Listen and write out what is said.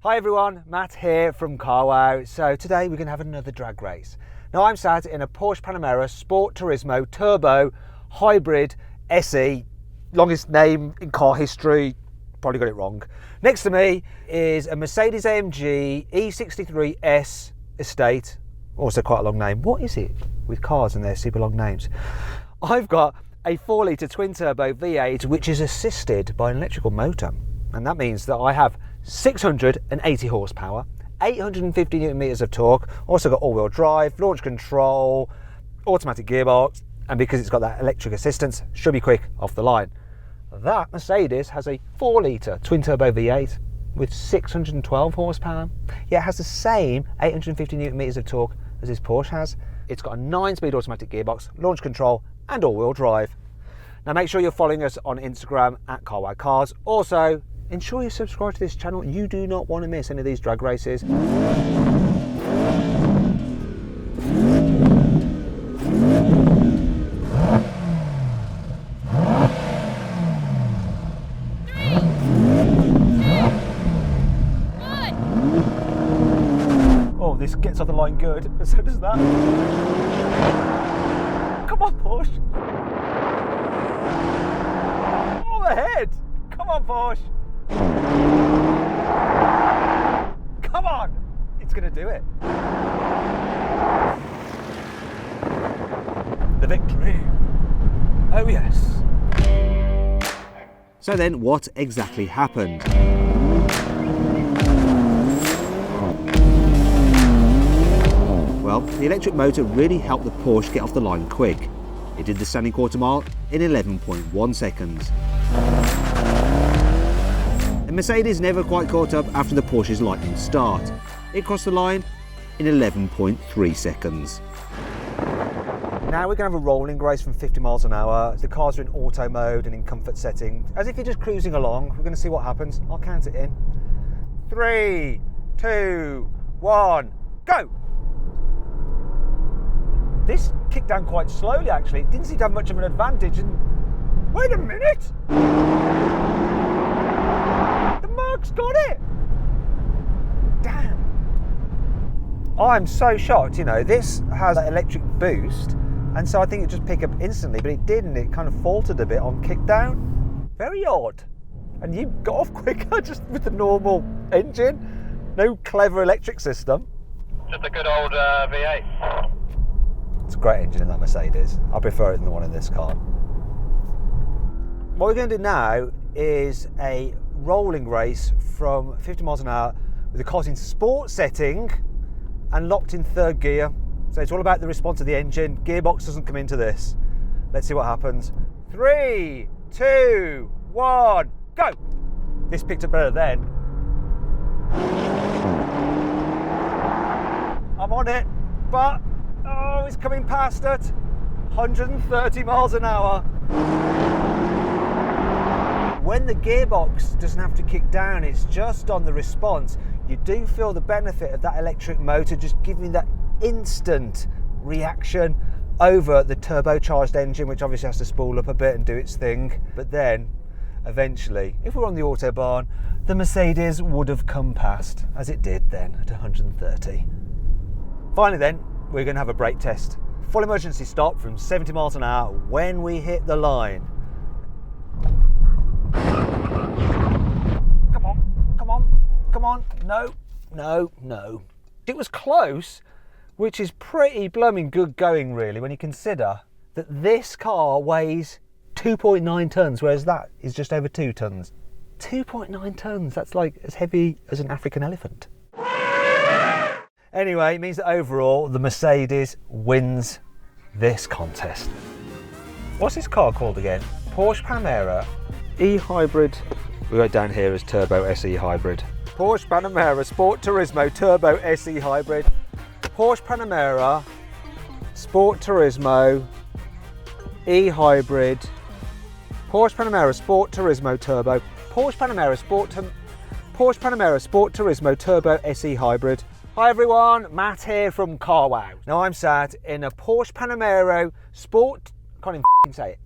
Hi everyone, Matt here from carwow. So today we're going to have another drag race. Now I'm sat in a Porsche Panamera Sport Turismo Turbo Hybrid SE, longest name in car history, probably got it wrong. Next to me is a Mercedes-AMG E63 S estate, also quite a long name. What is it with cars and their super long names? I've got a 4-litre twin-turbo V8 which is assisted by an electrical motor, and that means that I have 680 horsepower, 850 newton meters of torque, also got all-wheel drive, launch control, automatic gearbox, and because it's got that electric assistance, should be quick off the line. That Mercedes has a 4-litre twin-turbo V8 with 612 horsepower. Yeah, it has the same 850 newton meters of torque as this Porsche has. It's got a 9-speed automatic gearbox, launch control, and all-wheel drive. Now make sure you're following us on Instagram at carwow cars. Also, ensure you subscribe to this channel. You do not want to miss any of these drag races. Oh, this gets off the line good, but so does that. Come on, Porsche. Oh, the head. Come on, Porsche. Come on! It's going to do it. The victory. Oh yes. So then, what exactly happened? Well, the electric motor really helped the Porsche get off the line quick. It did the standing quarter mile in 11.1 seconds. The Mercedes never quite caught up after the Porsche's lightning start. It crossed the line in 11.3 seconds. Now we're going to have a rolling race from 50 miles an hour. The cars are in auto mode and in comfort setting. As if you're just cruising along, we're going to see what happens. I'll count it in. 3, 2, 1, go! This kicked down quite slowly actually. It didn't seem to have much of an advantage. And wait a minute! Mark's got it! Damn. I'm so shocked, you know, this has an electric boost, and so I think it just picked up instantly, but it didn't. It kind of faltered a bit on kickdown. Very odd. And you got off quicker just with the normal engine. No clever electric system. Just a good old V8. It's a great engine in that Mercedes. I prefer it than the one in this car. What we're going to do now is a rolling race from 50 miles an hour with the cars in sport setting and locked in third gear. So it's all about the response of the engine. Gearbox doesn't come into this. Let's see what happens. 3, 2, 1, go! This picked up better then. I'm on it, but oh, it's coming past it. 130 miles an hour. When the gearbox doesn't have to kick down, it's just on the response. You do feel the benefit of that electric motor just giving that instant reaction over the turbocharged engine, which obviously has to spool up a bit and do its thing. But then, eventually, if we're on the Autobahn, the Mercedes would have come past, as it did then at 130. Finally then, we're going to have a brake test. Full emergency stop from 70 miles an hour when we hit the line. Come on, no. It was close, which is pretty blooming good going really when you consider that this car weighs 2.9 tonnes, whereas that is just over 2 tonnes. 2.9 tonnes, that's like as heavy as an African elephant. Anyway, it means that overall the Mercedes wins this contest. What's this car called again? Porsche Panamera E-Hybrid. We got it down here as Turbo SE Hybrid. Porsche Panamera Sport Turismo Turbo SE Hybrid. Porsche Panamera Sport Turismo E-Hybrid. Porsche Panamera Sport Turismo Turbo. Porsche Panamera Sport Turismo Turbo SE Hybrid. Hi everyone, Matt here from carwow. Now I'm sat in a Porsche Panamera Sport, can't even say it,